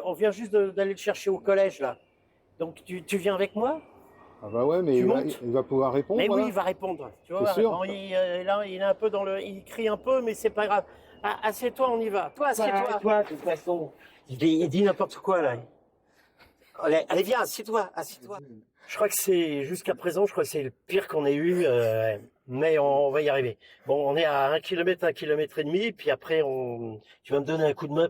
on vient juste d'aller le chercher au collège, là. Donc, tu viens avec moi? Ah bah ouais, mais Tu il va, montes? il va pouvoir répondre, Mais oui, voilà. il va répondre. Tu vas T'es voir. sûr? Bon, là, il est un peu il crie un peu, mais c'est pas grave. Ah, assieds-toi, on y va. Toi, assieds-toi. Toi, de toute façon. Il dit n'importe quoi, là. Allez, viens, assieds-toi, assieds-toi. Je crois que c'est, jusqu'à présent, je crois que c'est le pire qu'on ait eu, mais on va y arriver. Bon, on est à 1 kilomètre et demi, puis après, tu vas me donner un coup de main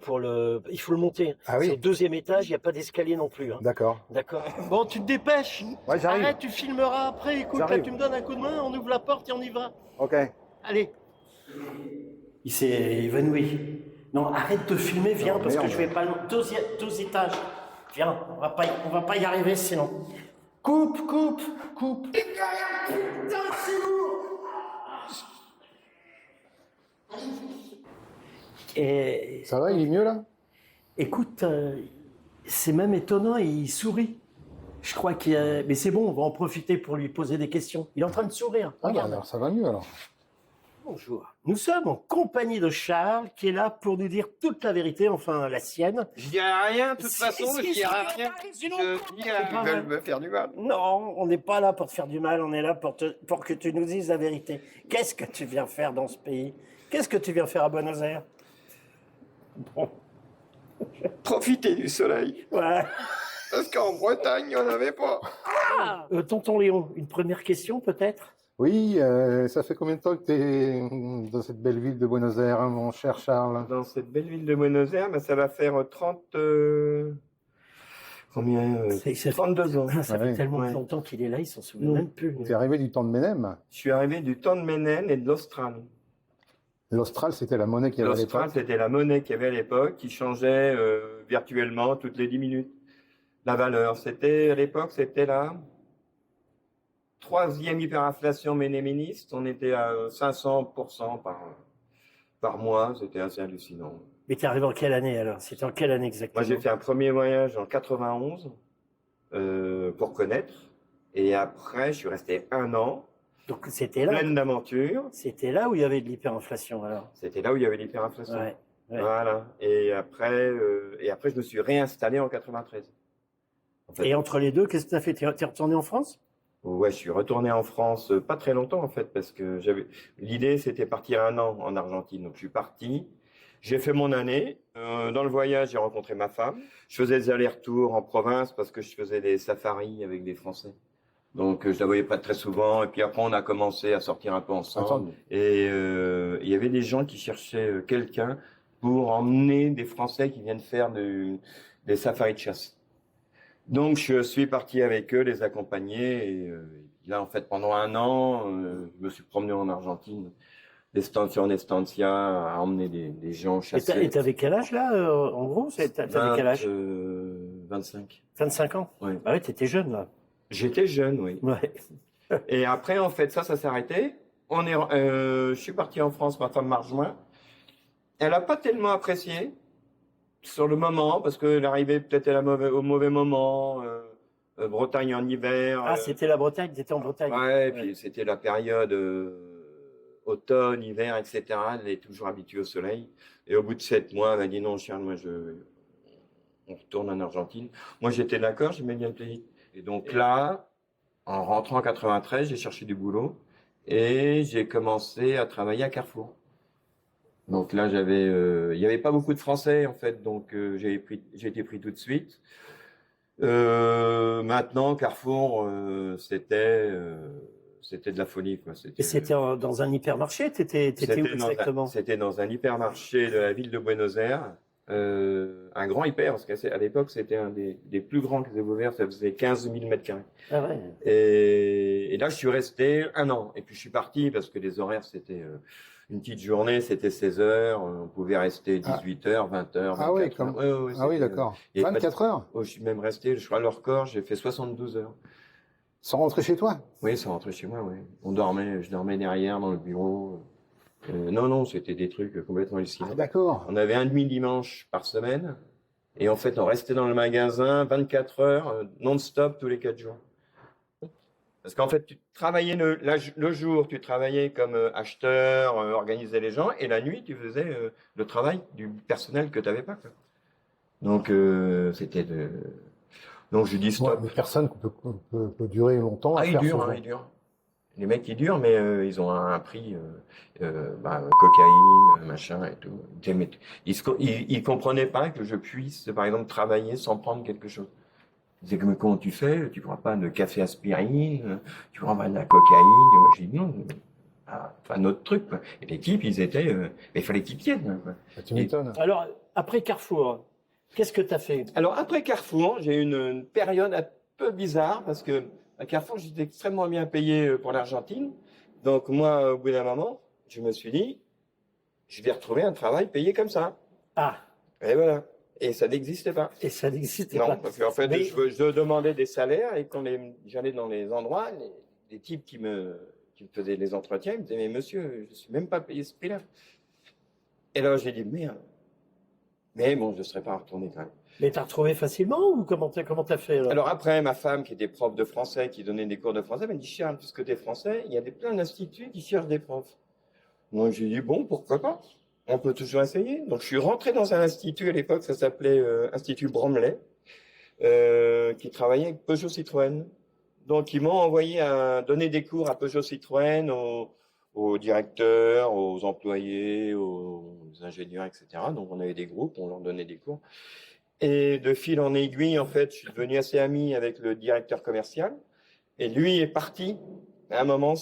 il faut le monter. Ah C'est oui. au 2e étage, il n'y a pas d'escalier non plus, hein. D'accord. D'accord. Bon, tu te dépêches. Ouais, j'arrive. Arrête, tu filmeras après. Écoute, là, J'arrive. tu me donnes un coup de main, on ouvre la porte et on y va. Ok. Allez. Il s'est évanoui. Non, arrête de filmer, viens, Oh, parce que merde. je vais pas... 2 étages. Viens, on va pas y arriver sinon. Coupe. Putain, c'est lourd. Et Ça va, il est mieux là? écoute, c'est même étonnant, il sourit. Je crois qu'il y a... Mais c'est bon, on va en profiter pour lui poser des questions. Il est en train de sourire. Ah bah Regarde. alors ça va mieux alors. Bonjour. Nous sommes en compagnie de Charles, qui est là pour nous dire toute la vérité, enfin la sienne. Je dirai rien, de toute façon, Si, je dirai si, rien. sinon, Je dis c'est pas qu'ils veulent vrai. me faire du mal. Non, on n'est pas là pour te faire du mal, on est là pour que tu nous dises la vérité. Qu'est-ce que tu viens faire dans ce pays? Qu'est-ce que tu viens faire à Buenos Aires? Bon, Profiter du soleil. ouais. Parce qu'en Bretagne, il n'y en avait pas. Tonton Léon, une première question peut-être? Oui, ça fait combien de temps que tu es dans cette belle ville de Buenos Aires, hein, mon cher Charles? Dans cette belle ville de Buenos Aires, ça va faire 30... Combien Ça fait- 32 ans. Ça fait Ouais. tellement Ouais. longtemps qu'il est là, il s'en souvient Mm. même plus. Tu es arrivé du temps de Menem. Je suis arrivé du temps de Ménène et de l'Austral. L'Austral, c'était la monnaie qu'il y avait à L'Austral, l'époque. c'était la monnaie qu'il y avait à l'époque, qui changeait virtuellement toutes les 10 minutes. La valeur, à l'époque, c'était la 3e hyperinflation ménéministe. On était à 500% par mois. C'était assez hallucinant. Mais t'es arrivé en quelle année alors? C'était en quelle année exactement? Moi, j'ai fait un premier voyage en 91 pour connaître. Et après, je suis resté 1 an, Donc c'était là. pleine d'aventures. C'était là où il y avait de l'hyperinflation alors. C'était là où il y avait l'hyperinflation. Ouais. Ouais. Voilà. Et après, je me suis réinstallé en 93. En fait, Et entre les deux, qu'est-ce que tu as fait? T'es retourné en France? ouais, je suis retourné en France pas très longtemps en fait, parce que l'idée c'était partir 1 an en Argentine. Donc je suis parti, j'ai fait mon année. Dans le voyage, j'ai rencontré ma femme. Je faisais des allers-retours en province parce que je faisais des safaris avec des Français. Donc je la voyais pas très souvent. Et puis après, on a commencé à sortir un peu ensemble. Ensemble. Et il y avait des gens qui cherchaient quelqu'un pour emmener des Français qui viennent faire des safaris de chasse. Donc, je suis parti avec eux, les accompagner. Et là, en fait, pendant 1 an, je me suis promené en Argentine, d'estancia en estancia, à emmener des gens Et chasser. t'avais quel âge là, en gros? T'avais quel âge? 25. 25 ans? Ouais. Ah ouais, t'étais jeune là. J'étais jeune, oui. Ouais. Et après, en fait, ça s'est arrêté. Je suis parti en France, ma femme m'a rejoint. Elle n'a pas tellement apprécié sur le moment, parce qu'elle arrivait peut-être au mauvais moment. Bretagne en hiver. Ah, c'était la Bretagne, t'étais en Bretagne. Ouais, et puis c'était la période automne, hiver, etc. Elle est toujours habituée au soleil. Et au bout de 7 mois, elle m'a dit non, Charles, on retourne en Argentine. Moi, j'étais d'accord, j'aimais bien le pays. Et donc là, en rentrant en 93, j'ai cherché du boulot et j'ai commencé à travailler à Carrefour. Donc là, il n'y avait pas beaucoup de Français en fait, donc j'ai été pris tout de suite. Maintenant, Carrefour, c'était de la folie, quoi. Et c'était dans un hypermarché? T'étais où exactement? C'était dans un hypermarché de la ville de Buenos Aires, un grand hyper, parce qu'à l'époque, c'était un des plus grands qu'ils avaient ouvert, ça faisait 15 000 mètres carrés. Ah ouais. Et là, je suis resté 1 an. Et puis, je suis parti parce que les horaires, c'était une petite journée, c'était 16 heures. On pouvait rester 18 heures, 20 heures. Ah oui, 24 heures. Ouais, ah oui, d'accord. il y avait 24 heures? Oh, je suis même resté, je crois, à leur corps, j'ai fait 72 heures. Sans rentrer chez toi? Oui, sans rentrer chez moi, oui. Je dormais derrière dans le bureau. Non, c'était des trucs complètement hallucinants. Ah, d'accord. On avait un demi-dimanche par semaine. Et en fait, on restait dans le magasin 24 heures, non-stop, tous les 4 jours. Parce qu'en fait, tu travaillais le jour, tu travaillais comme acheteur, organisais les gens, et la nuit, tu faisais le travail du personnel que tu n'avais pas, quoi. Donc, c'était de... Donc, je dis Ouais, stop. mais personne peut durer longtemps à Ah, ils faire ce durent, hein, genre. ils durent. Les mecs, ils durent, mais ils ont un prix, cocaïne, machin et tout. Ils comprenaient pas que je puisse, par exemple, travailler sans prendre quelque chose. Ils disaient, mais comment tu fais? Tu prends pas de café aspirine, tu prends pas de la cocaïne. Et moi, j'ai dit non, enfin, notre truc, quoi. Et les types, ils étaient, mais il fallait qu'ils tiennent, quoi. Bah, tu Et- m'étonnes. Alors, après Carrefour, qu'est-ce que tu as fait? Alors, après Carrefour, j'ai eu une période un peu bizarre parce que à Carrefour, j'étais extrêmement bien payé pour l'Argentine. Donc, moi, au bout d'un moment, je me suis dit, je vais retrouver un travail payé comme ça. Ah, Et voilà. Et ça n'existait pas. et ça n'existait Non, pas. parce qu'en fait, Mais- je demandais des salaires et quand j'allais dans les endroits, les types qui me faisaient les entretiens, ils me disaient, mais monsieur, je suis même pas payé ce prix-là. Et là, j'ai dit, merde. Mais bon, je ne serais pas retourné quand même. Mais t'as retrouvé facilement ou comment t'as fait alors? Alors après, ma femme, qui était prof de français, qui donnait des cours de français, m'a dit, Charles, puisque tu es français, il y a plein d'instituts qui cherchent des profs. Moi, j'ai dit, bon, pourquoi pas? On peut toujours essayer. Donc, je suis rentré dans un institut à l'époque, ça s'appelait Institut Bromley, qui travaillait avec Peugeot Citroën. Donc, ils m'ont envoyé à donner des cours à Peugeot Citroën, aux directeurs, aux employés, aux ingénieurs, etc. Donc, on avait des groupes, on leur donnait des cours. Et de fil en aiguille, en fait, je suis devenu assez ami avec le directeur commercial. Et lui est parti. À un moment,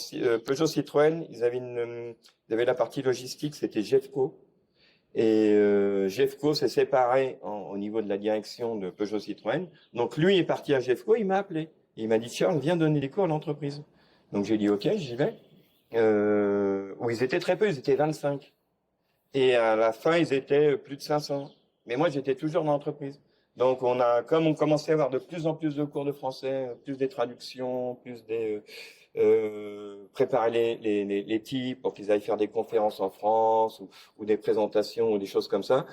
Peugeot Citroën, ils avaient la partie logistique, c'était Jeffco. Et Jeffco s'est séparé au niveau de la direction de Peugeot Citroën. Donc lui est parti à Jeffco, il m'a appelé. Il m'a dit, Charles, viens donner des cours à l'entreprise. Donc j'ai dit, ok, j'y vais. Où ils étaient très peu, ils étaient 25. Et à la fin, ils étaient plus de 500. Mais moi, j'étais toujours dans l'entreprise. Donc, comme on commençait à avoir de plus en plus de cours de français, plus des traductions, plus préparer les types pour qu'ils aillent faire des conférences en France ou des présentations ou des choses comme ça.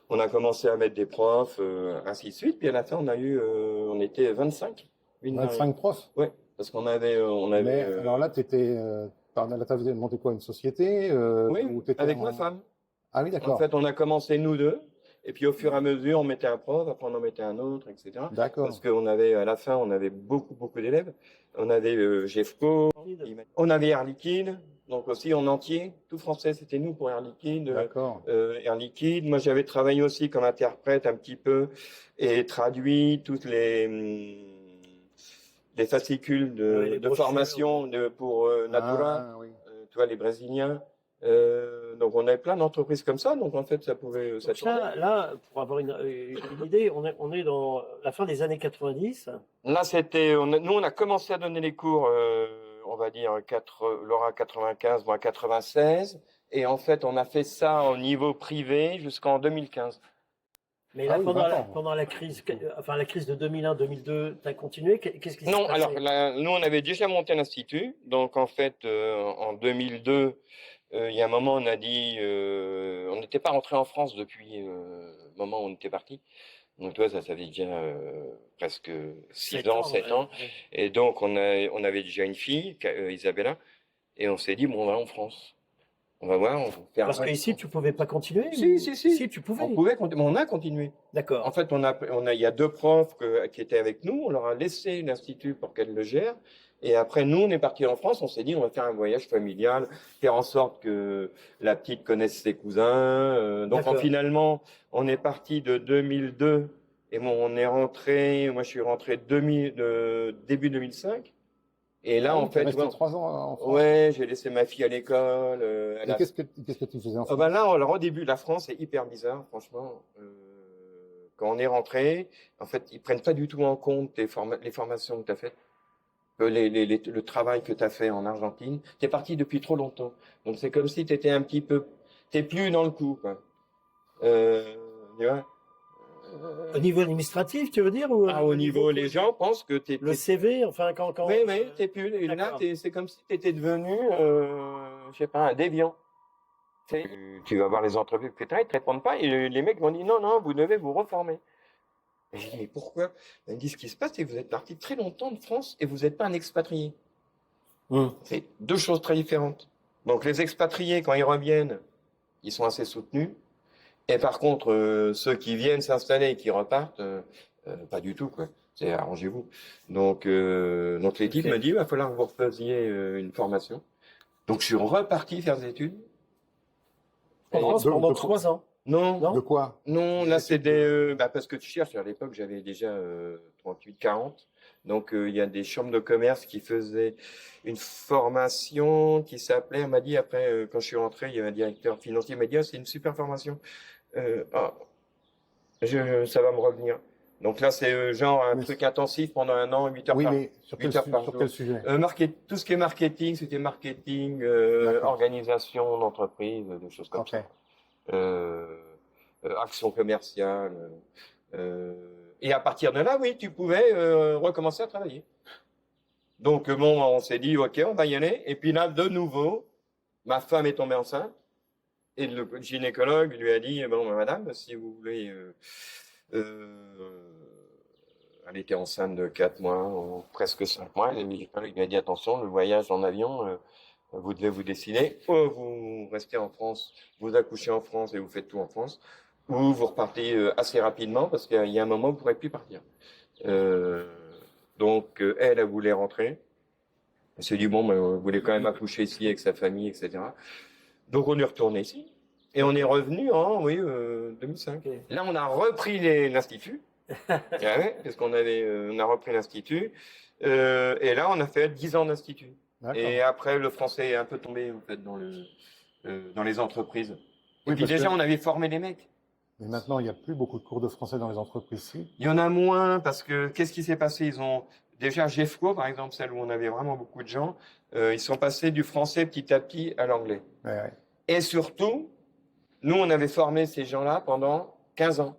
On a commencé à mettre des profs, ainsi de suite. Puis à la fin, on était 25. 25 profs. Ouais, parce qu'on avait, Mais alors là, là, t'avais monté quoi, une société oui, ou t'étais avec ma femme. Ah oui, En d'accord. fait, on a commencé nous deux, et puis au fur et à mesure, on mettait un prof, après on en mettait un autre, etc. D'accord. Parce à la fin, on avait beaucoup, beaucoup d'élèves. On avait Jeffco, on avait Air Liquide, donc aussi en entier, tout français, c'était nous pour Air Liquide. D'accord. Air Liquide. Moi, j'avais travaillé aussi comme interprète un petit peu et traduit toutes les fascicules les de brochures. formation pour Natura, oui. tu vois, les Brésiliens. Donc on avait plein d'entreprises comme ça, donc en fait ça pouvait Donc là, pour avoir une idée, on est dans la fin des années 90. Là nous on a commencé à donner les cours, on va dire Laura 95, moi 96, et en fait on a fait ça au niveau privé jusqu'en 2015. Mais là, Ah oui, pendant la crise, enfin la crise de 2001-2002, tu as continué. Qu'est-ce qui s'est Non, passé? alors nous on avait déjà monté l'institut, donc en fait en 2002. Il y a un moment, on a dit, on n'était pas rentré en France depuis le moment où on était parti. Donc, toi, ça fait déjà presque 6 ans, 7 ans. Ouais. Et donc, on avait déjà une fille, Isabella, et on s'est dit, bon, on va en France. On va voir, on va faire. Parce qu'ici, tu pouvais pas continuer? Si. Si, tu pouvais. Mais on a continué. D'accord. En fait, il y a 2 profs qui étaient avec nous. On leur a laissé l'institut pour qu'elles le gèrent. Et après, nous, on est partis en France. On s'est dit, on va faire un voyage familial, faire en sorte que la petite connaisse ses cousins. Donc, finalement, on est parti de 2002. Et moi, je suis rentré début 2005. Et là, en fait, resté 3 ans en France. Ouais, j'ai laissé ma fille à l'école. Et qu'est-ce que tu faisais en France? Là, alors, au début, la France, c'est hyper bizarre, franchement. Quand on est rentré, en fait, ils prennent pas du tout en compte les formations que tu as faites, le travail que tu as fait en Argentine. Tu es parti depuis trop longtemps. Donc, c'est comme si tu étais t'es plus dans le coup, quoi. Tu vois? Au niveau administratif, tu veux dire ou au niveau, les gens pensent que tu es. Le CV, enfin, quand. Oui, t'es plus. Et là, c'est comme si tu étais devenu, je sais pas, un déviant. Tu vas voir les entreprises, etc. Ils te répondent pas. Et les mecs vont dire non, vous devez vous reformer. Et je dis, mais pourquoi? Ils me disent, ce qui se passe, c'est que vous êtes parti très longtemps de France et vous n'êtes pas un expatrié. C'est 2 choses très différentes. Donc, les expatriés, quand ils reviennent, ils sont assez soutenus. Et par contre, ceux qui viennent s'installer et qui repartent, pas du tout, quoi. C'est arrangez-vous. Donc l'équipe me dit, il va falloir que vous refaisiez une formation. Donc je suis reparti faire des études. Pendant 3 ans. Non. De quoi? Non, là c'est des... parce que tu cherches, à l'époque j'avais déjà 38-40. Donc il y a des chambres de commerce qui faisaient une formation qui s'appelait, on m'a dit après, quand je suis rentré, il y avait un directeur financier, il m'a dit, ah, c'est une super formation. Ça va me revenir. Donc là c'est genre un truc intensif pendant 1 an, 8 heures Oui, par, mais sur 8 heures par sur jour. quel sujet? Tout ce qui est marketing, c'était marketing, organisation d'entreprise, des choses comme ça. Action commerciale. Et à partir de là, oui, tu pouvais recommencer à travailler. Donc bon, on s'est dit, ok, on va y aller. Et puis là, de nouveau, ma femme est tombée enceinte. Et le gynécologue lui a dit, bon, madame, si vous voulez... elle était enceinte de 4 mois, ou presque 5 mois. Le gynécologue lui a dit, attention, le voyage en avion... vous devez vous décider, ou vous restez en France, vous accouchez en France et vous faites tout en France, ou vous repartez assez rapidement parce qu'il y a un moment où vous ne pourrez plus partir. Donc elle voulait rentrer. Elle s'est dit bon, elle voulait quand même accoucher ici avec sa famille, etc. Donc on est retourné ici et on est revenu en 2005. Là on a repris l'institut, parce qu'on on a repris l'institut et là on a fait 10 ans d'institut. Et après, le français est un peu tombé en fait dans les entreprises. Et puis déjà, on avait formé des mecs. Mais maintenant, il n'y a plus beaucoup de cours de français dans les entreprises ici. Il y en a moins parce que qu'est-ce qui s'est passé? Ils ont déjà GEFCO, par exemple, celle où on avait vraiment beaucoup de gens, ils sont passés du français petit à petit à l'anglais. Ouais. Et surtout, nous, on avait formé ces gens-là pendant 15 ans.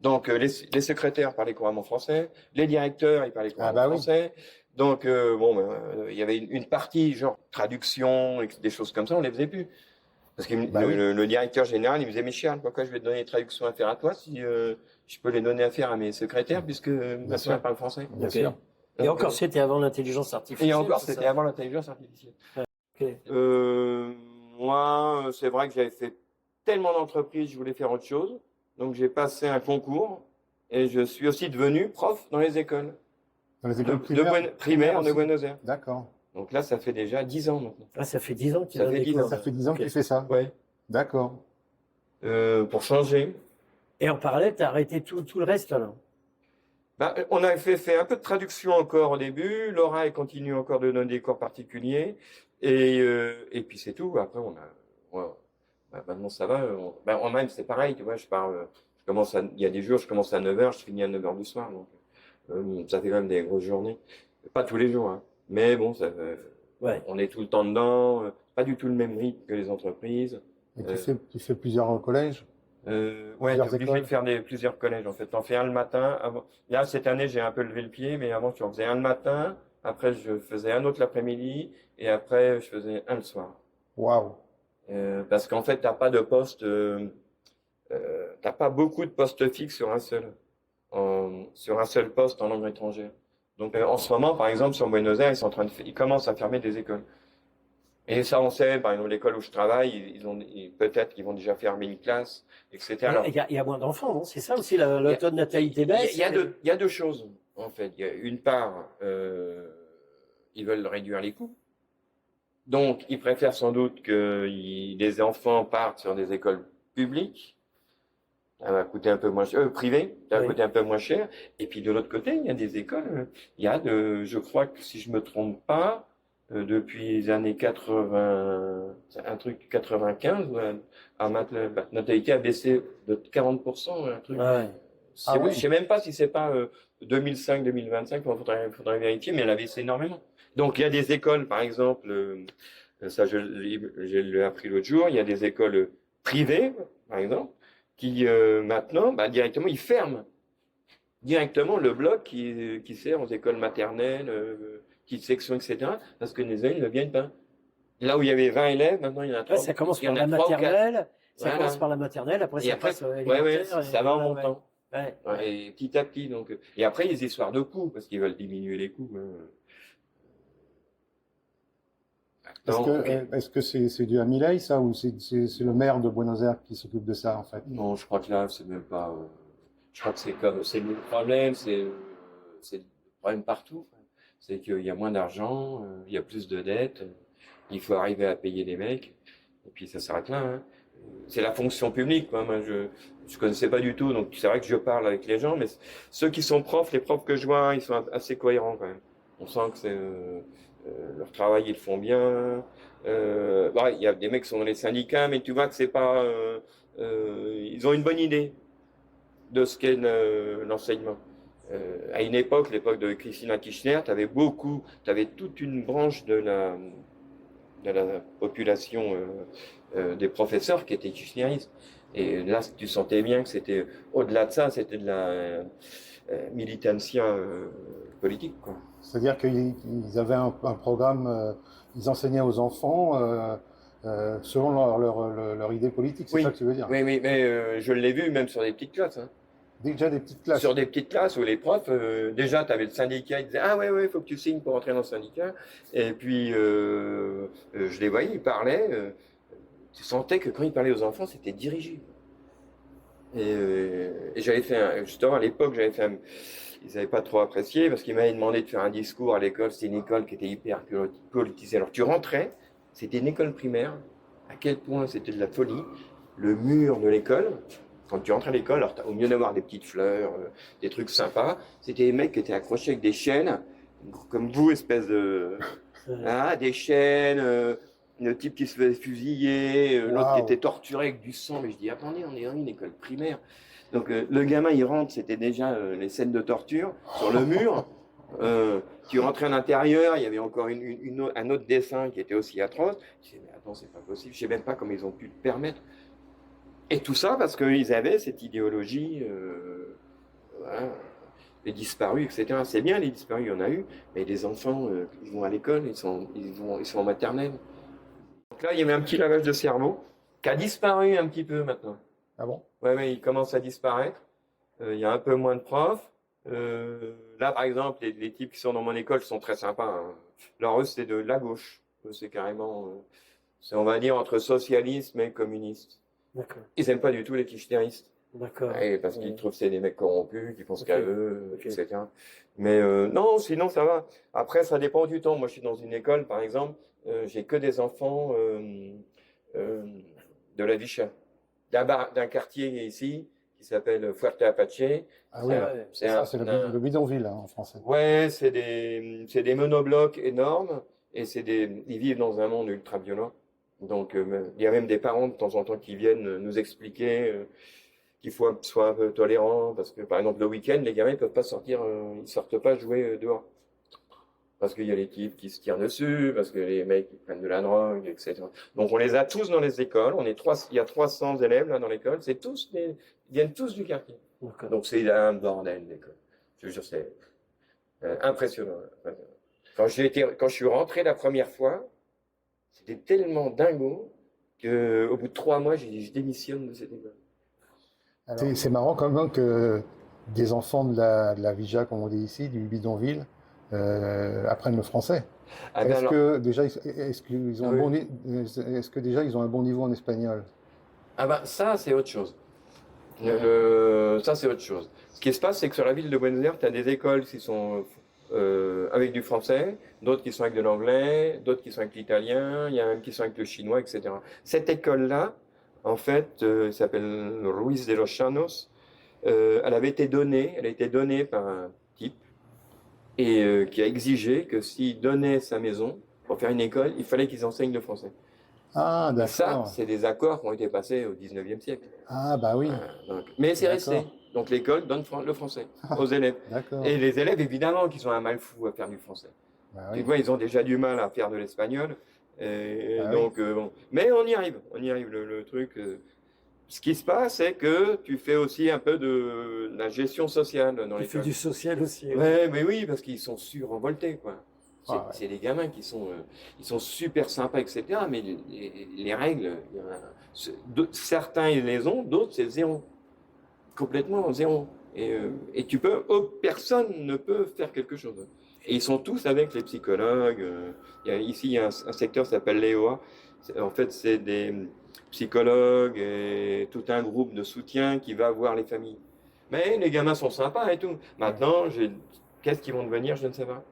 Donc, les secrétaires parlaient couramment français, les directeurs, ils parlaient couramment français. Oui. Donc, il y avait une partie, genre traduction, des choses comme ça, on ne les faisait plus. Parce que le directeur général, il me disait, mais Charles, pourquoi je vais te donner des traductions à faire à toi si je peux les donner à faire à mes secrétaires, puisque ma soeur parle français. Bien sûr. Et encore, c'était avant l'intelligence artificielle. Et encore, c'était avant l'intelligence artificielle. Moi, c'est vrai que j'avais fait tellement d'entreprises, je voulais faire autre chose. Donc, j'ai passé un concours et je suis aussi devenu prof dans les écoles. Dans les écoles primaires de Buenos Aires. D'accord. Donc là, ça fait déjà 10 ans maintenant. Ah, ça fait 10 ans qu'il Ça fait 10 ans qu'il fait ça. Ouais. D'accord. Pour changer. Et en parallèle, tu as arrêté tout le reste, là? On a fait un peu de traduction encore au début. Laura, elle continue encore de donner des cours particuliers. Et puis c'est tout. Après, maintenant, ça va. En même, c'est pareil, tu vois. Il y a des jours, je commence à 9h, je finis à 9h du soir. Donc, ça fait quand même des grosses journées. Pas tous les jours, hein. Mais bon, on est tout le temps dedans. Pas du tout le même rythme que les entreprises. Et tu fais plusieurs collèges? Ouais, t'es obligé de faire plusieurs collèges, en fait. T'en fais un le matin. Là, cette année, j'ai un peu levé le pied, mais avant, tu en faisais un le matin. Après, je faisais un autre l'après-midi. Et après, je faisais un le soir. Waouh! Parce qu'en fait, t'as pas de poste, t'as pas beaucoup de postes fixes sur un seul poste en langue étrangère. Donc, en ce moment, par exemple, sur Buenos Aires, ils commencent à fermer des écoles. Et ça, on sait, par exemple, l'école où je travaille, peut-être qu'ils vont déjà fermer une classe, etc. Il y a moins d'enfants, non? C'est ça aussi, le taux de natalité baisse? Il y a deux choses, en fait. Il y a une part, ils veulent réduire les coûts. Donc, ils préfèrent sans doute que les enfants partent sur des écoles publiques. Ça va coûter un peu moins cher, privé, ça va coûter un peu moins cher. Et puis de l'autre côté, il y a des écoles, je crois que si je me trompe pas, depuis les années 80, un truc 95, la natalité a baissé de 40%, un truc. Ouais. Je sais même pas si c'est pas 2005-2025, faudrait vérifier, mais elle a baissé énormément. Donc il y a des écoles, par exemple, ça je l'ai appris l'autre jour, il y a des écoles privées, par exemple, qui maintenant, directement, ils ferment directement le bloc qui sert aux écoles maternelles, petites sections, etc. Parce que les élèves ne viennent pas. Là où il y avait 20 élèves, maintenant il y en a 3. Ça commence par la maternelle. Ça commence par la maternelle, après ça passe ça va en montant. Et petit à petit. Donc, et après, il y a des histoires de coûts, parce qu'ils veulent diminuer les coûts. Est-ce que c'est dû à Milei, ça, ou c'est le maire de Buenos Aires qui s'occupe de ça, en fait? Non, je crois que là, c'est même pas. Je crois que c'est le problème, c'est le problème partout, quoi. C'est qu'il y a moins d'argent, il y a plus de dettes, il faut arriver à payer les mecs, et puis ça s'arrête là, hein. C'est la fonction publique, quoi. Moi, je connaissais pas du tout, donc c'est vrai que je parle avec les gens, mais ceux qui sont profs, les profs que je vois, ils sont assez cohérents quand même. On sent que leur travail, ils le font bien. Bah, il y a des mecs qui sont dans les syndicats, mais tu vois que c'est pas. Ils ont une bonne idée de ce qu'est l'enseignement. À une époque, l'époque de Christina Kirchner, tu avais toute une branche de la population des professeurs qui étaient kirchneristes. Et là, tu sentais bien que c'était, au-delà de ça, c'était de la militantia politique, quoi. C'est-à-dire qu'ils avaient un programme, ils enseignaient aux enfants selon leur idée politique, c'est Oui, ça que tu veux dire? oui, mais je l'ai vu même sur des petites classes, hein. Déjà des petites classes. Sur des petites classes où les profs, déjà, tu avais le syndicat, ils disaient ah ouais, il faut que tu signes pour entrer dans le syndicat. Et puis, je les voyais, ils parlaient. Tu sentais que quand ils parlaient aux enfants, c'était dirigé. Et j'avais fait justement à l'époque, ils n'avaient pas trop apprécié parce qu'ils m'avaient demandé de faire un discours à l'école. C'était une école qui était hyper politisée. Alors tu rentrais, c'était une école primaire. À quel point c'était de la folie. Le mur de l'école, quand tu rentrais à l'école, alors au mieux d'avoir des petites fleurs, des trucs sympas, c'était des mecs qui étaient accrochés avec des chaînes, comme vous, espèce de. Hein, des chaînes, le type qui se faisait fusiller, l'autre qui était torturé avec du sang. Mais je dis, attendez, on est dans une école primaire. Donc le gamin, il rentre, c'était déjà les scènes de torture sur le mur. Tu rentrais à l'intérieur, il y avait encore un autre dessin qui était aussi atroce. Je dis, mais attends, c'est pas possible. Je sais même pas comment ils ont pu le permettre. Et tout ça parce qu'ils avaient cette idéologie, voilà, les disparus, etc. C'est bien, les disparus, il y en a eu, mais les enfants, ils vont à l'école, ils sont en maternelle. Donc là, il y avait un petit lavage de cerveau qui a disparu un petit peu maintenant. Ah bon? Ouais, il commence à disparaître. Il y a un peu moins de profs. Là, par exemple, les types qui sont dans mon école sont très sympas, hein. Alors eux, c'est de la gauche. Eux, c'est carrément, c'est, on va dire, entre socialisme et communiste. D'accord. Ils n'aiment pas du tout les kirchneristes. D'accord. Ouais, parce qu'ils trouvent que c'est des mecs corrompus, qui pensent qu'à eux, etc. Mais non, sinon ça va. Après, ça dépend du temps. Moi, je suis dans une école, par exemple, j'ai que des enfants de la vie chère. D'un quartier ici qui s'appelle Fuerte Apache. Ah oui, c'est le bidonville, hein, en français. Ouais, c'est des monoblocs énormes et ils vivent dans un monde ultra violent. Donc, il y a même des parents de temps en temps qui viennent nous expliquer qu'il faut soit un peu tolérant parce que, par exemple, le week-end, les gamins ne peuvent pas sortir, ils sortent pas jouer dehors. Parce qu'il y a les types qui se tirent dessus, parce que les mecs ils prennent de la drogue, etc. Donc on les a tous dans les écoles. Il y a 300 élèves là dans l'école. Ils viennent tous du quartier. D'accord. Donc c'est un bordel l'école. Je veux dire, c'est impressionnant. Quand je suis rentré la première fois, c'était tellement dingo qu'au bout de 3 mois, j'ai dit je démissionne de cette école. C'est marrant quand même que des enfants de la Vija, comme on dit ici, du bidonville, apprennent le français. Est-ce que déjà ils ont un bon niveau en espagnol? Ah bah ça c'est autre chose. Ça c'est autre chose. Ce qui se passe, c'est que sur la ville de Buenos Aires, tu as des écoles qui sont avec du français, d'autres qui sont avec de l'anglais, d'autres qui sont avec l'italien, il y a même qui sont avec le chinois, etc. Cette école-là, en fait, s'appelle Ruiz de los Llanos. Elle a été donnée par un type et qui a exigé que s'il donnait sa maison pour faire une école, il fallait qu'ils enseignent le français. Ah, d'accord. Ça, c'est des accords qui ont été passés au 19e siècle. Ah, bah oui. Mais c'est resté. Donc l'école donne le français aux élèves. Et les élèves, évidemment, qui sont un mal fou à faire du français. Bah oui. Tu vois, ils ont déjà du mal à faire de l'espagnol. Donc, bon. Mais on y arrive. Le truc. Ce qui se passe, c'est que tu fais aussi un peu de la gestion sociale dans l'école. Tu fais du social aussi. Ouais, mais oui, parce qu'ils sont survoltés, quoi. C'est des gamins qui sont, ils sont super sympas, etc. Mais les règles, certains ils les ont, d'autres c'est zéro. Complètement zéro. Et personne ne peut faire quelque chose. Et ils sont tous avec les psychologues. Ici, il y a un secteur qui s'appelle l'EOA. En fait, c'est des psychologues et tout un groupe de soutien qui va voir les familles. Mais les gamins sont sympas et tout. Maintenant, qu'est-ce qu'ils vont devenir, je ne sais pas.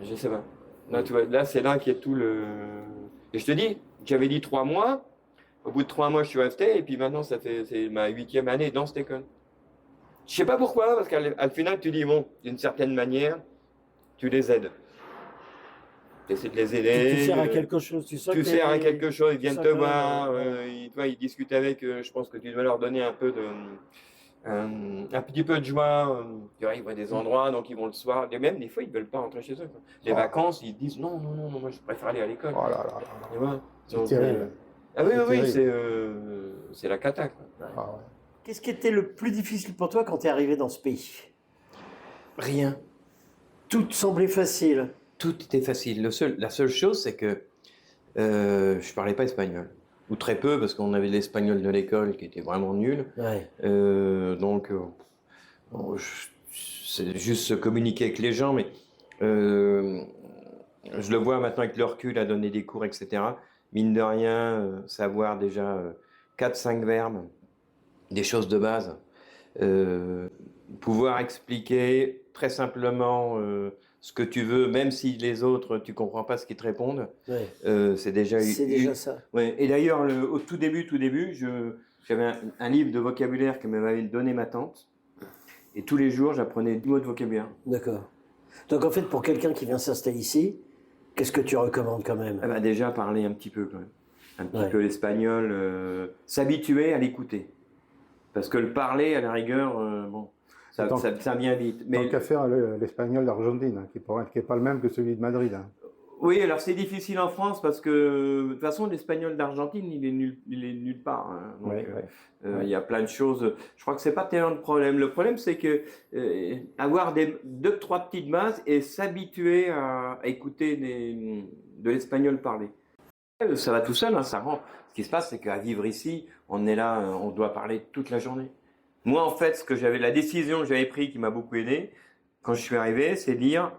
Je ne sais pas. Là, tu vois, là, c'est là qu'il y a tout le... Et je te dis, j'avais dit 3 mois. Au bout de 3 mois, je suis resté. Et puis maintenant, c'est ma 8e année dans cette école. Je ne sais pas pourquoi, parce qu'à final, tu dis, bon, d'une certaine manière, tu les aides. Tu essaies de les aider. Tu sers à quelque chose. Tu sers à quelque chose, ils viennent te voir. Ils discutent avec. Je pense que tu dois leur donner un petit peu de joie. Ils voient des endroits, donc ils vont le soir. Et même des fois, ils ne veulent pas rentrer chez eux. Quoi. Les vacances, ils disent non, moi je préfère aller à l'école. Oh là là là. Tu vois, C'est terrible. Ah oui, terrible. c'est la cata. Quoi. Ah ouais. Qu'est-ce qui était le plus difficile pour toi quand tu es arrivé dans ce pays? Rien. Tout te semblait facile. Tout était facile. La seule chose, c'est que je parlais pas espagnol. Ou très peu, parce qu'on avait l'espagnol de l'école qui était vraiment nul. Ouais. C'est juste se communiquer avec les gens, mais je le vois maintenant avec le recul à donner des cours, etc. Mine de rien, savoir déjà 4-5 verbes, des choses de base. Pouvoir expliquer très simplement ce que tu veux, même si les autres, tu comprends pas ce qu'ils te répondent. Ouais. C'est déjà ça. Ouais. Et d'ailleurs, au tout début, j'avais un livre de vocabulaire que m'avait donné ma tante. Et tous les jours, j'apprenais 10 mots de vocabulaire. D'accord. Donc en fait, pour quelqu'un qui vient s'installer ici, qu'est-ce que tu recommandes quand même? Déjà, parler un petit peu quand même. Un petit peu l'espagnol. S'habituer à l'écouter. Parce que le parler, à la rigueur, ça vient vite. Mais qu'à faire l'espagnol d'Argentine, hein, qui n'est pas le même que celui de Madrid. Hein. Oui, alors c'est difficile en France parce que de toute façon, l'espagnol d'Argentine, il est nulle part. Hein. Donc, il y a plein de choses. Je crois que c'est pas tellement le problème. Le problème, c'est que avoir 2-3 petites bases et s'habituer à écouter de l'espagnol parlé. Ça va tout seul, hein, ça rend. Ce qui se passe, c'est qu'à vivre ici, on est là, on doit parler toute la journée. Moi, en fait, la décision que j'avais prise qui m'a beaucoup aidé quand je suis arrivé, c'est de dire,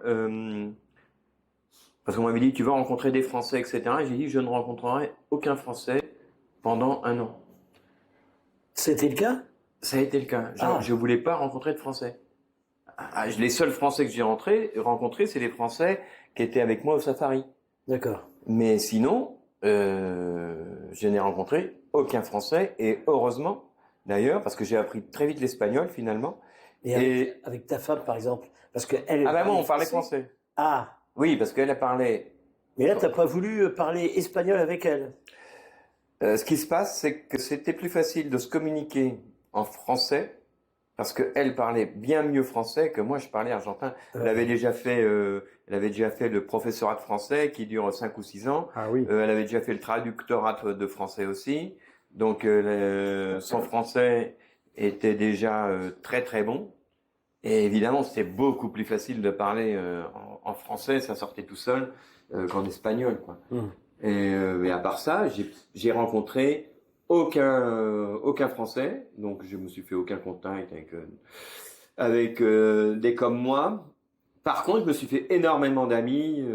parce qu'on m'avait dit, tu vas rencontrer des Français, etc. Et j'ai dit, je ne rencontrerai aucun Français pendant 1 an. C'était le cas? Ça a été le cas. Je voulais pas rencontrer de Français. Les seuls Français que j'ai rencontrés, c'est les Français qui étaient avec moi au safari. D'accord. Mais sinon, je n'ai rencontré aucun Français, et heureusement, d'ailleurs, parce que j'ai appris très vite l'espagnol finalement. Et avec ta femme, par exemple, parce que elle. Moi, on parlait français. Ah. Oui, parce qu'elle a parlé. Mais là, t'as pas voulu parler espagnol avec elle. Ce qui se passe, c'est que c'était plus facile de se communiquer en français, parce qu'elle parlait bien mieux français que moi, je parlais argentin. Elle avait déjà fait le professorat de français qui dure 5 ou 6 ans. Ah oui. Elle avait déjà fait le traductorat de français aussi. Donc, son français était déjà très très bon. Et évidemment, c'était beaucoup plus facile de parler en français, ça sortait tout seul, qu'en espagnol, quoi. Et à part ça, j'ai rencontré aucun Français, donc je me suis fait aucun contact avec des comme moi. Par contre, je me suis fait énormément d'amis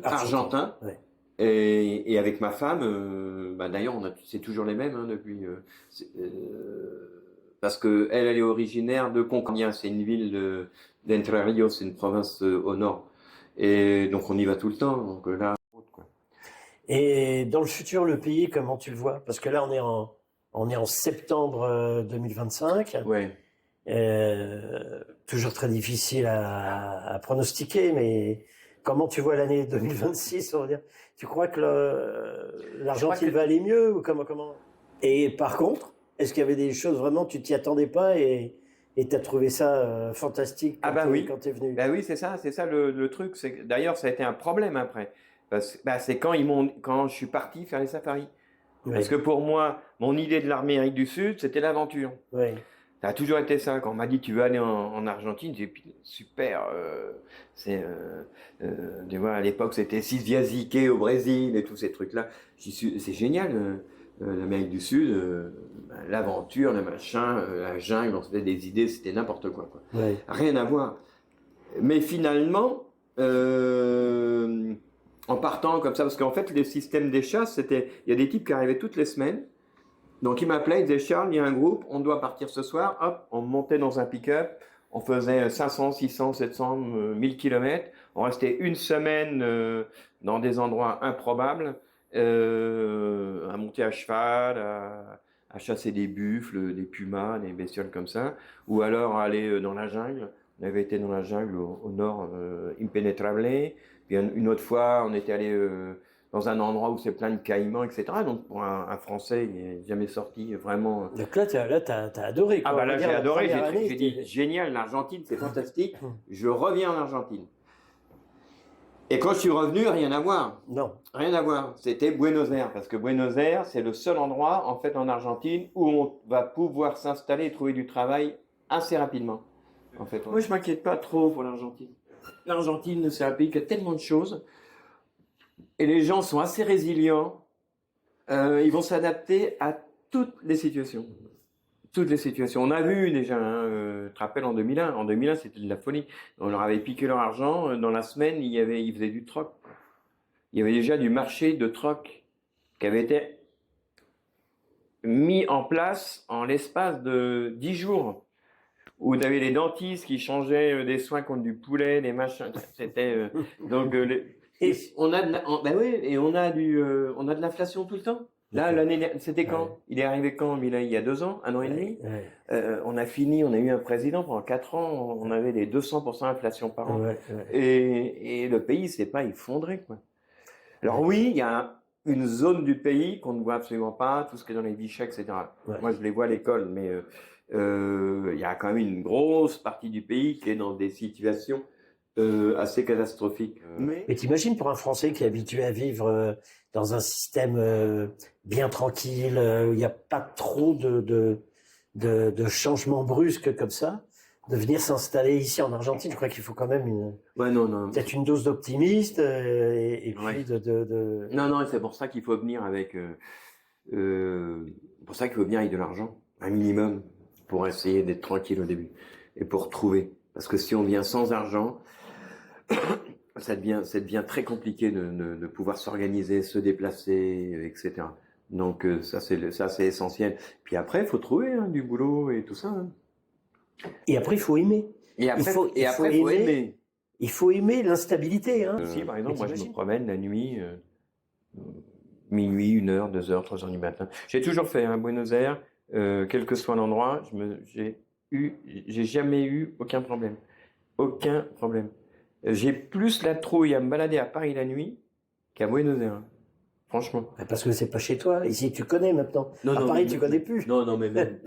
argentins. Ouais. Et avec ma femme, d'ailleurs, c'est toujours les mêmes hein, depuis. Parce que elle est originaire de Concordia, c'est une ville d'Entre Ríos, c'est une province au nord. Et donc on y va tout le temps. Donc là, quoi. Et dans le futur, le pays, comment tu le vois? Parce que là, on est en septembre 2025. Ouais. Toujours très difficile à pronostiquer, mais comment tu vois l'année 2026, on va dire? Tu crois que l'Argentine va aller mieux ou comment? Et par contre, est-ce qu'il y avait des choses vraiment, tu t'y attendais pas et tu as trouvé ça fantastique quand tu es venu? Oui, c'est ça le truc. D'ailleurs, ça a été un problème après. C'est quand je suis parti faire les safaris. Oui. Parce que pour moi, mon idée de l'Amérique du Sud, c'était l'aventure. Oui. Ça a toujours été ça. Quand on m'a dit tu veux aller en Argentine, j'ai dit super. À l'époque, c'était Siviasique au Brésil et tous ces trucs-là. C'est génial. L'Amérique du Sud, l'aventure, le machin, la jungle, on se fait des idées, c'était n'importe quoi. Oui. Rien à voir. Mais finalement, en partant comme ça, parce qu'en fait, le système des chasses, il y a des types qui arrivaient toutes les semaines. Donc ils m'appelaient, ils disaient Charles, il y a un groupe, on doit partir ce soir. Hop, on montait dans un pick-up, on faisait 500, 600, 700, 1000 km. On restait une semaine dans des endroits improbables, à monter à cheval, à chasser des buffles, des pumas, des bestioles comme ça, ou alors aller dans la jungle. On avait été dans la jungle au nord, Impenetrable. Puis une autre fois, on était allé dans un endroit où c'est plein de caïmans, etc. Donc pour un Français, il n'est jamais sorti vraiment. Donc là, t'as adoré. Quoi. Ah bah là, j'ai adoré. J'ai J'ai dit génial, l'Argentine, c'est fantastique. Je reviens en Argentine. Et quand je suis revenu, rien à voir. Non. Rien à voir. C'était Buenos Aires, parce que Buenos Aires, c'est le seul endroit, en fait, en Argentine, où on va pouvoir s'installer et trouver du travail assez rapidement. En fait, moi, je m'inquiète pas trop pour l'Argentine. L'Argentine, c'est un pays qui a tellement de choses, et les gens sont assez résilients. Ils vont s'adapter à toutes les situations. Toutes les situations. On a vu déjà, tu te rappelles en 2001. En 2001, c'était de la folie. On leur avait piqué leur argent. Dans la semaine, ils faisaient du troc. Il y avait déjà du marché de troc qui avait été mis en place en l'espace de 10 jours. Où tu avais les dentistes qui changeaient des soins contre du poulet, des machins. C'était donc on a de l'inflation tout le temps. Là, l'année, c'était quand? Ouais. Il est arrivé quand, Milei? Il y a 2 ans, 1 an et demi. Ouais. On a eu un président pendant 4 ans, on avait des 200% d'inflation par an. Ouais. Et le pays s'est pas effondré, quoi. Alors oui, il y a une zone du pays qu'on ne voit absolument pas, tout ce qui est dans les Vichy, etc. Ouais. Moi, je les vois à l'école, mais il y a quand même une grosse partie du pays qui est dans des situations assez catastrophiques. Mais t'imagines pour un Français qui est habitué à vivre dans un système bien tranquille, où il n'y a pas trop de changements brusques comme ça, de venir s'installer ici en Argentine, je crois qu'il faut quand même peut-être une dose d'optimisme et puis Non, c'est pour ça qu'il faut venir avec pour ça qu'il faut venir avec de l'argent, un minimum, pour essayer d'être tranquille au début et pour trouver. Parce que si on vient sans argent, ça devient très compliqué de pouvoir s'organiser, se déplacer, etc. Donc ça c'est essentiel. Puis après, il faut trouver du boulot et tout ça. Hein. Et après, il faut aimer. Et après, il faut aimer. Il faut aimer l'instabilité. Hein. Si, par exemple, moi je me promène la nuit, minuit, 1h, 2h, 3h du matin. J'ai toujours fait Buenos Aires, quel que soit l'endroit, j'ai jamais eu aucun problème. Aucun problème. J'ai plus la trouille à me balader à Paris la nuit qu'à Buenos Aires. Franchement. Parce que c'est pas chez toi. Ici, tu connais maintenant. À Paris, tu connais plus. Non, mais même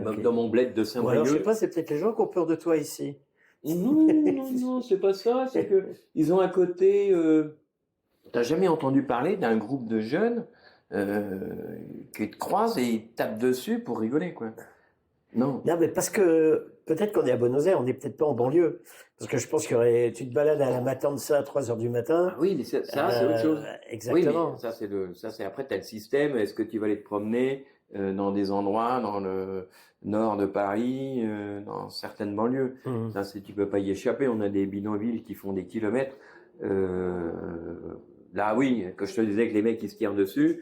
okay. Dans mon bled de Saint-Brieuc. Alors, je sais pas, c'est peut-être les gens qui ont peur de toi ici. Non, c'est pas ça. C'est que ils ont un côté. T'as jamais entendu parler d'un groupe de jeunes qui te croisent et ils tapent dessus pour rigoler, quoi. Non, mais parce que peut-être qu'on est à Buenos Aires, on n'est peut-être pas en banlieue. Parce que je pense tu te balades à la Matanza à 3h du matin. Ah oui, mais ça, c'est autre chose. Exactement. Oui, mais ça, c'est après, tu as le système. Est-ce que tu vas aller te promener dans des endroits, dans le nord de Paris, dans certaines banlieues? Ça, tu peux pas y échapper. On a des bidonvilles qui font des kilomètres. Là, oui, que je te disais que les mecs, ils se tirent dessus.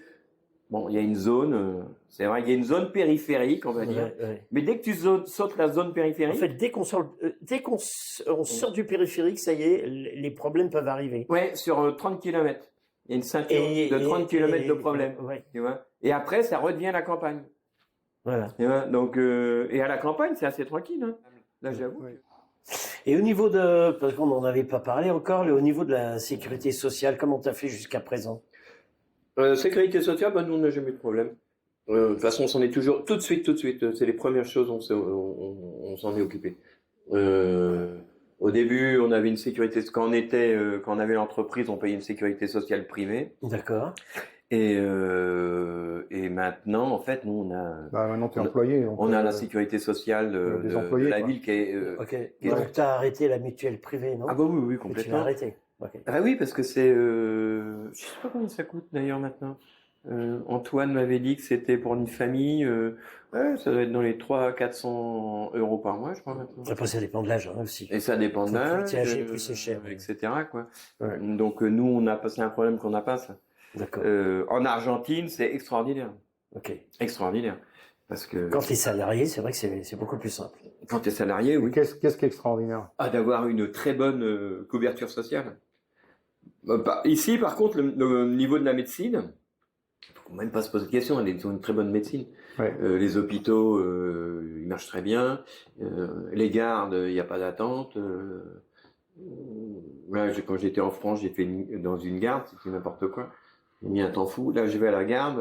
Bon, il y a une zone, c'est vrai, il y a une zone périphérique, on va dire. Mais dès que tu sautes la zone périphérique. En fait, dès qu'on sort du périphérique, ça y est, les problèmes peuvent arriver. Ouais, sur 30 km. Il y a une ceinture de 30 km de problèmes. Tu vois. Et après, ça redevient la campagne. Voilà. Tu vois. Donc, et à la campagne, c'est assez tranquille. Hein. Là, j'avoue. Et au niveau parce qu'on n'en avait pas parlé encore, au niveau de la sécurité sociale, comment tu as fait jusqu'à présent? Sécurité sociale, nous on n'a jamais eu de problème. De toute façon, on s'en est toujours tout de suite. C'est les premières choses, on s'en est occupé. Au début, on avait une sécurité quand on avait l'entreprise, on payait une sécurité sociale privée. D'accord. Et maintenant, en fait, nous on a. Maintenant, t'es employé. On a la sécurité sociale de la ville qui est. Donc tu as arrêté la mutuelle privée, non? Ah bah oui, complètement. Tu l'as arrêté. Ah oui, parce que c'est, je sais pas combien ça coûte d'ailleurs maintenant. Antoine m'avait dit que c'était pour une famille. Ouais, ça doit être dans les 300-400 euros par mois, je crois maintenant. Après, ça dépend de l'âge aussi. Et ça dépend de Plus l'âge, t'es âgé, plus c'est cher. etc. quoi. Ouais. Donc nous, on a passé un problème qu'on n'a pas ça. D'accord. En Argentine, c'est extraordinaire. Ok. Extraordinaire. Parce que Quand tu es salarié, c'est vrai que c'est beaucoup plus simple. quand tu es salarié, oui. Qu'est-ce qui est extraordinaire? D'avoir une très bonne couverture sociale. Ici, par contre, le niveau de la médecine, il faut même pas se poser de questions, ils ont une très bonne médecine. Ouais. Les hôpitaux, ils marchent très bien. Les gardes, il n'y a pas d'attente. Là, quand j'étais en France, j'ai fait dans une garde, c'était n'importe quoi. J'ai mis un temps fou. Là, je vais à la garde,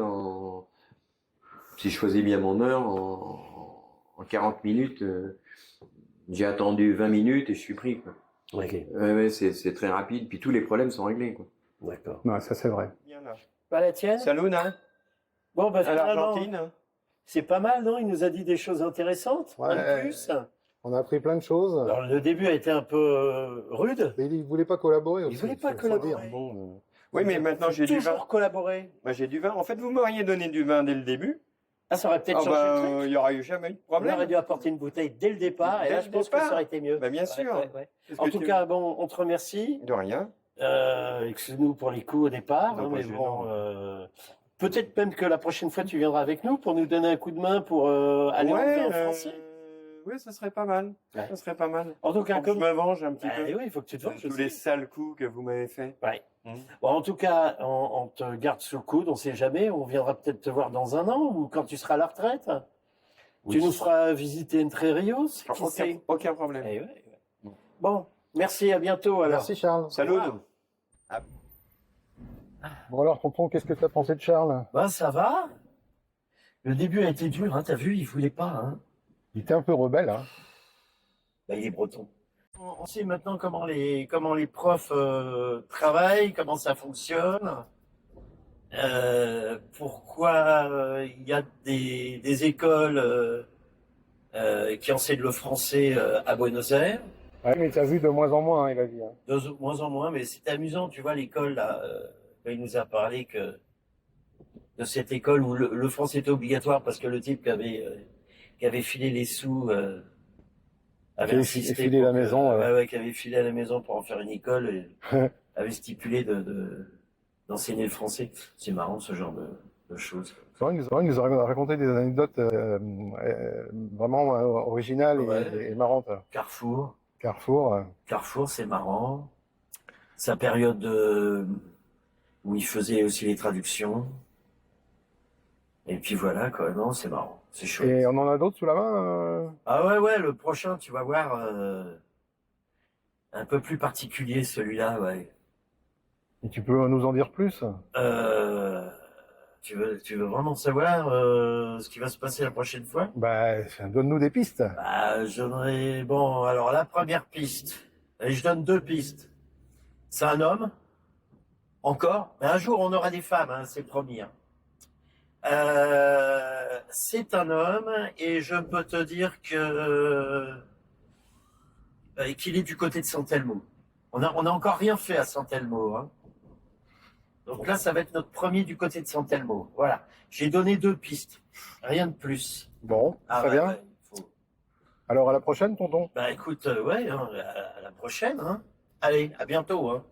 si je faisais bien mon heure, en 40 minutes, j'ai attendu 20 minutes et je suis pris. Quoi. Ok. Ouais, c'est très rapide, puis tous les problèmes sont réglés. Quoi. D'accord. Non, ça c'est vrai. Bien là. Pas la tienne? Salut, hein, Bon, bah, à finalement, l'Argentine. c'est pas mal, non? Il nous a dit des choses intéressantes. Ouais. Un de plus. On a appris plein de choses. Alors, le début a été un peu rude. Mais il voulait pas collaborer aussi. voulait pas faut collaborer. dire. Bon, Oui, mais maintenant j'ai du vin. Toujours collaborer. Moi, j'ai du vin. En fait, vous m'auriez donné du vin dès le début. Ah, ça aurait peut-être Ah changé le ben, truc. il n'y aurait eu jamais eu de On aurait problème. dû apporter une bouteille dès le départ, et Dès là, le je pense que départ. ça aurait été mieux. Ben, bien sûr. Qu'est-ce En que tout tu- cas, bon, on te remercie. De rien. Excuse-nous pour les coups au départ, Non, hein, pas mais gênant. bon, peut-être même que la prochaine fois tu viendras avec nous pour nous donner un coup de main pour aller en français. Oui, ça serait pas mal. Ouais. Ça serait pas mal. En tout cas, Faut que je comme me venge un petit Bah, peu. oui, il faut que tu te venges Tous aussi. les sales coups que vous m'avez fait. Ouais. Mmh. Bon, en tout cas, on te garde sous le coude, on sait jamais. On viendra peut-être te voir dans un an ou quand tu seras à la retraite. Oui. Tu nous feras visiter Entre Rios. Qui Aucun, sait aucun problème. Eh ouais. Bon, merci, à bientôt alors. Merci Charles. Salut. Au Bon alors tonton, qu'est-ce que tu as pensé de Charles? Ben, ça va. Le début a été dur, hein, t'as vu, il voulait pas. Hein. Il était un peu rebelle, hein. Ben, il est breton. On sait maintenant comment les profs travaillent, comment ça fonctionne, pourquoi il y a des écoles qui enseignent le français à Buenos Aires, Ouais, mais tu as vu de moins en moins, hein, il a dit. Hein. de moins en moins, mais c'est amusant, tu vois, l'école, là, il nous a parlé de cette école où le français était obligatoire parce que le type qui avait filé les sous avait Qui avait insisté filé pour la maison, qui avait filé à la maison pour en faire une école et avait stipulé d'enseigner le français. C'est marrant ce genre de choses. C'est vrai qu'il nous a raconté des anecdotes vraiment originales Ouais. et marrantes. Carrefour, Carrefour, c'est marrant. Sa période où il faisait aussi les traductions. Et puis voilà, quoi. Non, c'est marrant. C'est chouette. et on en a d'autres sous la main Ah ouais, le prochain, tu vas voir, un peu plus particulier celui-là, ouais. Et tu peux nous en dire plus? Tu veux vraiment savoir ce qui va se passer la prochaine fois? Bah, donne-nous des pistes. Bah, bon, alors la première piste, et je donne deux pistes. C'est un homme, encore, mais un jour on aura des femmes, hein, c'est promis. Hein. C'est un homme, et je peux te dire qu'il est du côté de San Telmo. On a encore rien fait à San Telmo, hein. Donc là, ça va être notre premier du côté de San Telmo. Voilà. J'ai donné deux pistes. Rien de plus. Bon, très bien. Ouais, faut- Alors à la prochaine, tonton. Bah écoute, ouais, hein, à la prochaine. Hein. Allez, à bientôt. Hein.